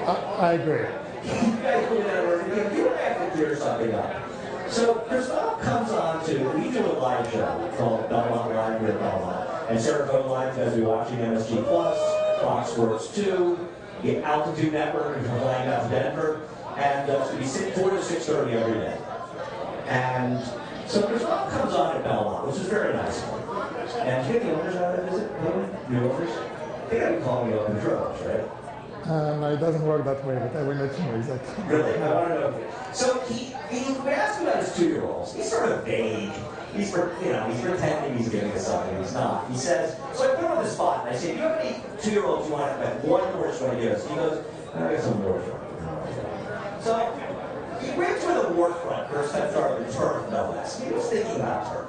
I agree. You guys do that work. You have to clear something up. So Christophe comes on to, we do a live show called Belmont Live here at Belmont. And Saratoga Live, you guys will be watching MSG Plus, Fox Sports 2, the Altitude Network, if you're flying out to Denver. And it's going to be 4 to 6:30 every day. And so Christophe comes on at Belmont, which is very nice. And do you get the owners out to visit? New owners? They got to be calling you up in droves, right? No, it doesn't work that way, but I will let you know exactly. Really? I want to know. So we asked him about his 2-year-olds. He's sort of vague. He's pretending he's giving us something. He's not. He says, so I put him on the spot, and I said, do you have any 2-year-olds you want to bet one horse you want to give us? He goes, I got some more. So he went to the warfront, first time started the turf, no less. He was thinking about turf.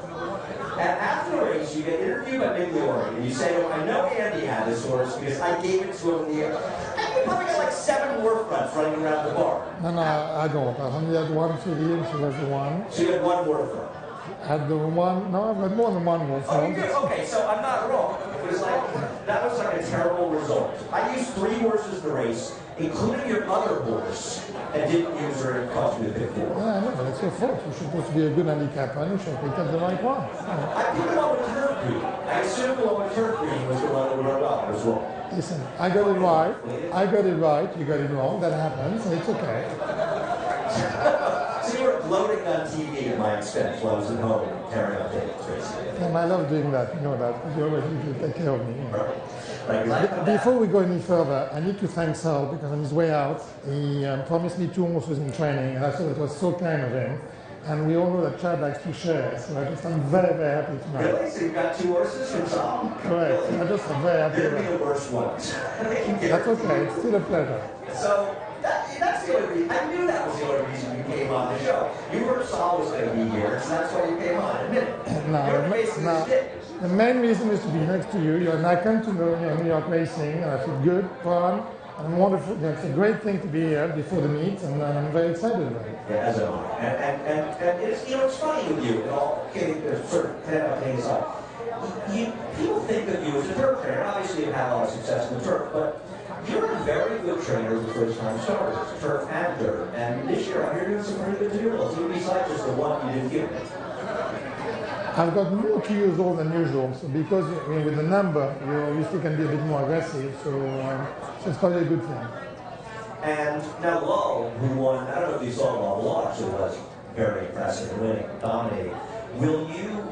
And after the race, you get interviewed by Migliori, and you say, I know Andy had this horse because I gave it to him in the air. And you probably got like 7 warfronts running around the bar. No, I don't. I only had one filly, and she was the one. So you had one warfront? Had the one, no, I've had more than one warfront. Oh, you did? Okay, so I'm not wrong. It was like, that was like a terrible result. I used 3 horses in the race, including your other horse, and didn't use her and cost me the big 4. Yeah, I know, but that's your fault. You're supposed to be a good handicapper, and you should pick up the right one. I picked the one with turf green. I assumed the one with turf green was the one that would run well as well. Listen, I got it right, you got it wrong, that happens, and it's okay. So you were gloating on TV at my expense while I was at home tearing up tickets, basically. And I love doing that, you know that, because you always need to take care of me. You know. Right. Before we go any further, I need to thank Sal, because on his way out, he promised me 2 horses in training, and I thought it was so kind of him. And we all know that Chad likes to share, so I'm very, very happy tonight. Really? So you've got 2 horses from Tom? Correct. Really? I'm just very happy. They'll be the worst ones. That's okay. It's still a pleasure. So that's the only reason. I knew that was the only reason you came on the show. You heard Saul was going to be here, so that's why you came on. Admit it. The main reason is to be next to you. You're an icon to New York racing, and I feel good, fun, and wonderful. It's a great thing to be here before the meet, and I'm very excited about it. Yeah, as am I. And it's, it's funny with you, and all sort of things aside. People think of you as a turf trainer. Obviously, you've had a lot of success in the turf, but you're a very good trainer of the first-time starters, turf and dirt. And this year, I'm here doing some pretty good 2-year-olds, even besides just the one you didn't give me. I've got more 2 years old than usual, so because with the number, you obviously can be a bit more aggressive, so it's probably a good thing. And now Lull, who won, I don't know if you saw Lull, Lull actually was very impressive in winning, dominating. Will you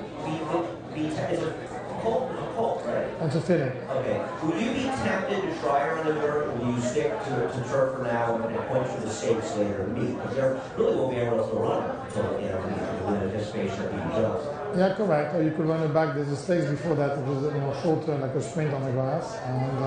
be is it Colt, right? That's a feeling. Okay. Will you be tempted to try her on the dirt, or will you stick to turf for now and point for the stakes later in the meet? Because there really won't be anyone else to run until in anticipation of being Jones. Yeah, correct. Or you could run it back. There's a stakes before that. It was shorter, like a sprint on the grass. And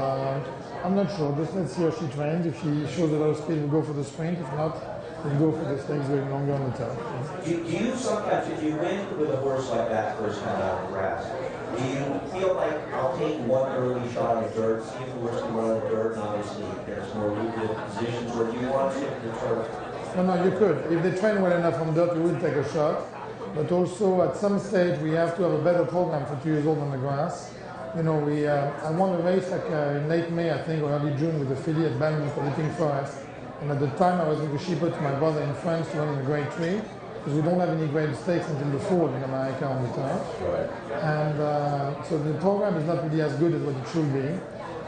I'm not sure. Just let's see how she trains. If she shows a lot of speed, we'll go for the sprint. If not, we'll go for the stakes going longer on the turf. Do you sometimes, if you win with a horse like that first time out of the grass, do you feel like I'll take one early shot on the dirt, see if the horse can run on the dirt, and obviously there's more lucrative positions where you want to stick to the turf? No, you could. If they train well enough on dirt, you will take a shot. But also, at some stage, we have to have a better program for 2 years old on the grass. I won a race in late May, I think, or early June with the filly at Balmont for Leaping Forest. And at the time, I was with the shipper to my brother in France to run in the Grade 3, because we don't have any grade stakes until the fall in America on the turf. Right. And so the program is not really as good as what it should be.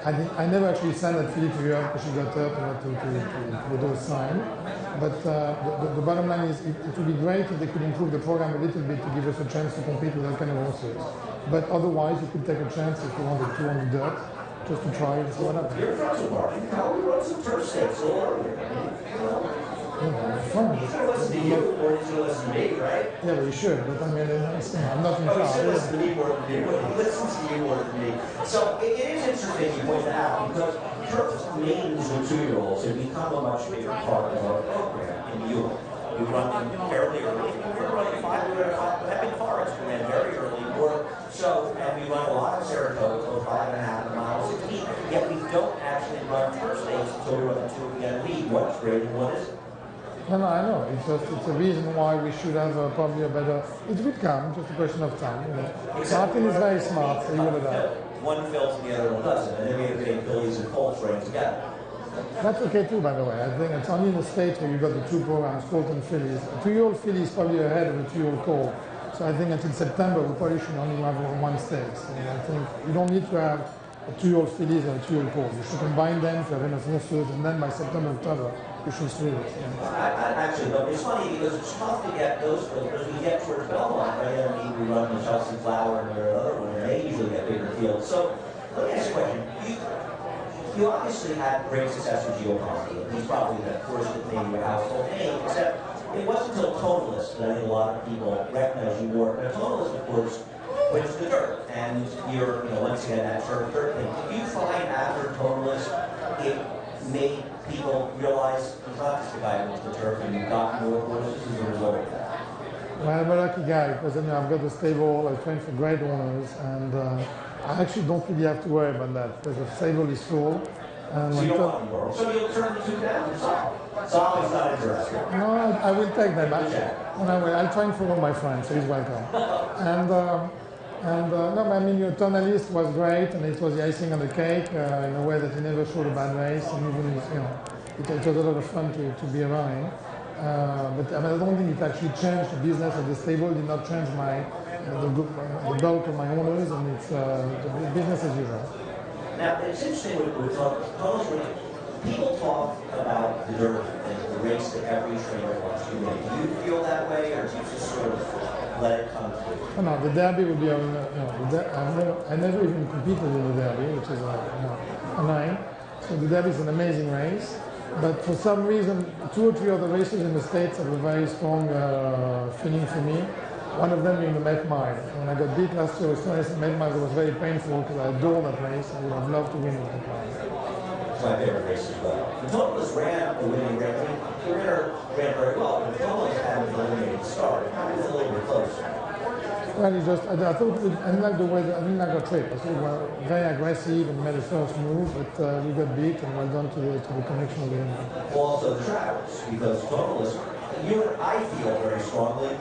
I never actually sent that filly to Europe because she got hurt and to do a sign. But the bottom line is it would be great if they could improve the program a little bit to give us a chance to compete with that kind of horses. But otherwise, you could take a chance if you wanted to on the dirt, just to try and see what happens. You're friends with Martin. How we run some turf stakes a little earlier. Fun. He's going to listen to you or he's going to listen to me, right? Yeah, but you should. But I'm not in charge. He should listen to me more than you. He listens to you more than me. So it is interesting you point that out because turf names with 2-year-olds have become a much bigger part of our program in New York. We run them fairly early. We're running 5 Epic Forest ran very early. And we run a lot of Saratoga, 5.5 miles, 16. Yet we don't actually run turf stakes until we run the 2 again lead. What's great and what isn't? No, I know. It's a reason why we should have probably a better. It will come, just a question of time. Martin is very smart, so he will adapt. One fills and the other one doesn't, and then we have big fillies and colts running together. That's okay too, by the way. I think it's only in the States where you've got the two programs, Colt and fillies. A 2-year-old filly is probably ahead of a 2-year-old Colt. So I think until September, we probably should only have one stakes. And I think you don't need to have a 2-year-old fillies and a 2-year-old Colt. You should combine them to have enough horses, and then by September, October, you should split it. Actually, though, it's funny because it's tough to get those filters. We get towards Belmont, right? I mean, we run the Chelsea Flower and there are other ones, and they usually get bigger fields. So let me ask you a question. You obviously had great success with Gio Ponte. He's probably the first that made your household name, except it wasn't until Totalist that I think a lot of people recognize you more. But Totalist, of course, went to the dirt, and you're, once again, that turf dirt thing. Did you find after Totalist it made people realize it's not just a guy who went to the turf and you got more horses as a result of that? Well, I'm a lucky guy because I've got a stable, I train for great owners, and I actually don't really have to worry about that because the stable is full. And so you don't want more. So you'll turn the two down? Solly's not interested. No, I will take them. I'll train for all my friends, so he's welcome. No, I mean, your Tonalist was great, and it was the icing on the cake in a way that he never showed a bad race, and even, it was a lot of fun to be around him. But I don't think it actually changed the business of the stable. It did not change the bulk of my owners, and it's the business as usual. Now, it's interesting with Totalist. People talk about the dirt and the race that every trainer wants to win. Do you feel that way, or do you just sort of let it come to you? Oh, no, the Derby would be I never even competed in the Derby, which is a 9. So the Derby is an amazing race. But for some reason, 2 or 3 other races in the States have a very strong feeling for me. One of them being the Met Mile. When I got beat last year with Met Mile, it was very painful because I adore that race. I would have loved to win the Met Mile. It's my favorite race as well. The Totalist ran the winning race. I mean, the winner ran very well, but the Totalist had an eliminated start. It kind of was a little bit close. Well, I thought I didn't like I didn't like the trip. I thought we were very aggressive and made the first move, but we got beat, and well done to the connection of the end. Well, also the travels, because Totalist, I feel very strongly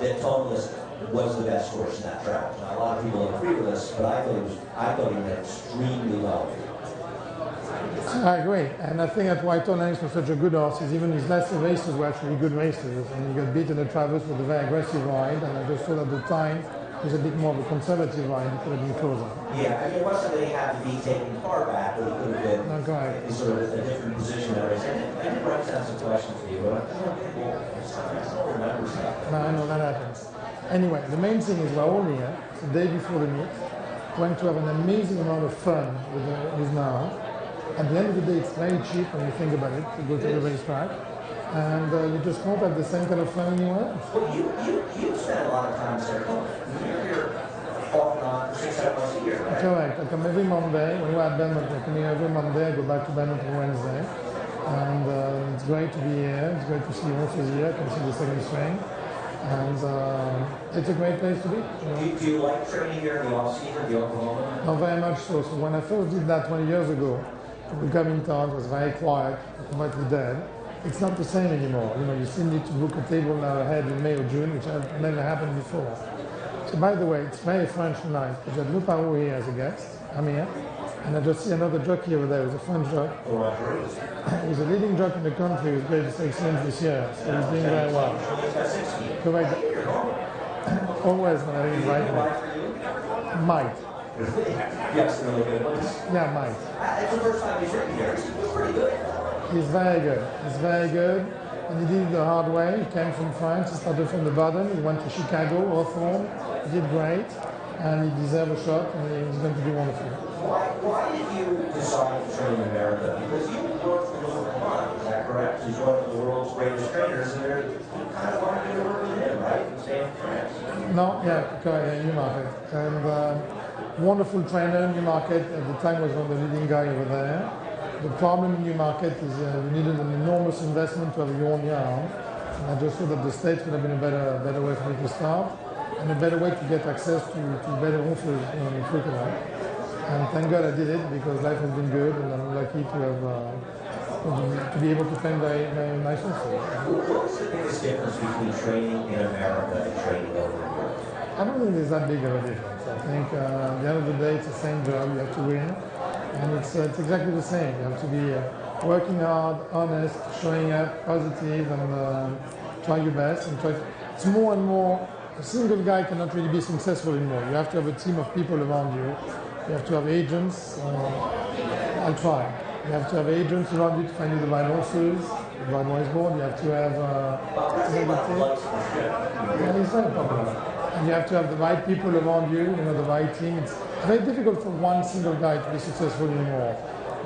that Totalist was the best horse in that track. Now, a lot of people agree with us, but I thought he went extremely well. I agree, and I think that's why Tonalist was such a good horse. Even his last races were actually good races, and he got beat in the Travers with a very aggressive ride, and I just thought at the time it was a bit more of a conservative ride. It could have been closer. Yeah, I mean, it wasn't that he had to be taken far back, but he could have been in sort of a different position. I didn't write down some questions for you, but I don't remember stuff. No, I know that happens. Anyway, the main thing is we're all here, the day before the meet, going to have an amazing amount of fun with now. At the end of the day, it's very cheap when you think about it to go to the racetrack, and you just can't have the same kind of fun anywhere else. Well, you spend a lot of time in Saratoga. You're here off and on 6-7 months a year, right? Correct. I come every Monday. When we're at Belmont, I come here every Monday. I go back to Belmont on Wednesday, and it's great to be here. It's great to see horses here. I can see the second string, and it's a great place to be. Do you like training here in the off-season, the Oklahoma? Not very much so. So when I first did that 20 years ago, we come in town, it was very quiet, completely dead. It's not the same anymore. You still need to book a table now ahead in May or June, which had never happened before. So by the way, it's very French tonight, because I have Le Paro here as a guest. I'm here. And I just see another jockey over there, who's a French jockey. He's a leading jockey in the country, who's great excellence this year, so he's doing very well. Correct. Always when I invite him. Might. Yes, really good ones. Yeah, might. It's the first time he's written here. He's pretty good. He's very good. He's very good. And he did it the hard way. He came from France. He started from the bottom. He went to Chicago, Hawthorne. He did great. And he deserved a shot. And he's going to do wonderful. Why did you decide to train in America? Because you worked for Louis, is that correct? He's one of the world's greatest trainers. And you kind of wanted to work with him, right? And stay in France. No, yeah, correct. Newmarket. And wonderful trainer. Newmarket at the time was one of the leading guy over there. The problem in Newmarket is you needed an enormous investment to have your own yarn. And I just thought that the States would have been a better way for me to start, and a better way to get access to better horses quicker. And thank God I did it, because life has been good, and I'm lucky to have to be able to train very, very nice horses. What's the biggest difference between training in America and training over here? I don't think there's that big of a difference. I think at the end of the day, it's the same job. You have to win. And it's exactly the same. You have to be working hard, honest, showing up, positive, and try your best. It's more and more. A single guy cannot really be successful anymore. You have to have a team of people around you. You have to have agents. I'll try. You have to have agents around you to find you the right horses, the right horse board. You have to have it's very popular. And you have to have the right people around you, the right team. It's very difficult for one single guy to be successful anymore.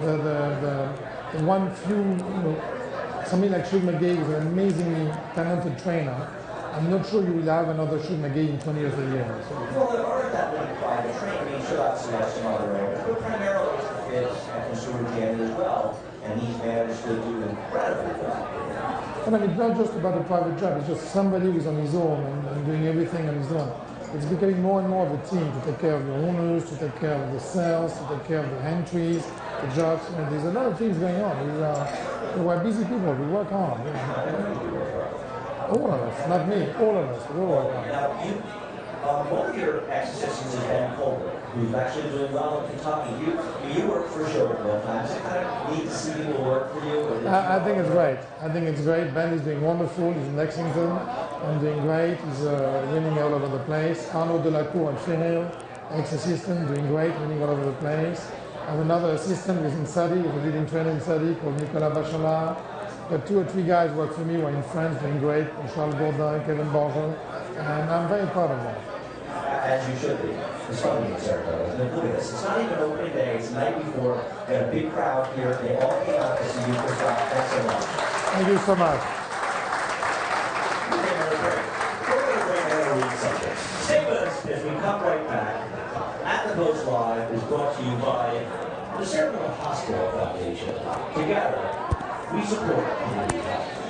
The one few, somebody like Shug McGee is an amazingly talented trainer. I'm not sure you will have another Shug McGee in 20 years a year. So. Well, there aren't that many private trainers. Should obviously have some other areas, but primarily it's at consumer Canada as well, and he's managed to do incredibly well. And I mean, it's not just about a private job. It's just somebody who's on his own and doing everything on his own. It's becoming more and more of a team to take care of your owners, to take care of the sales, to take care of the entries, the jobs. There's a lot of things going on. We're busy people. We work hard. All of us, not me. All of us. We all work hard. Now, one of your ex-assistants is Ben Colbert, who's actually doing well in Kentucky. You work for Joe at one time. Is it kind of neat to see people work for you? I think it's great. I think it's great. Ben is doing wonderful. He's in Lexington. I'm doing great. He's winning all over the place. Arnaud Delacour at Ferril, ex-assistant, doing great, winning all over the place. I have another assistant who's in Saudi, who's a leading trainer in Saudi, called Nicolas Bachelard. Got 2 or 3 guys who work for me who are in France, doing great. Charles Bourdin, Kevin Bourgeon. And I'm very proud of them. As you should be. It's funny in Saratoga. Look at this. It's not even opening day. It's the night before. Got a big crowd here. They all came out to see you, Christophe. Thanks so much. Thank you so much. We're going to bring another week subject. Stay with us as we come right back. At the Post Live is brought to you by the Saratoga Hospital Foundation. Together, we support community health.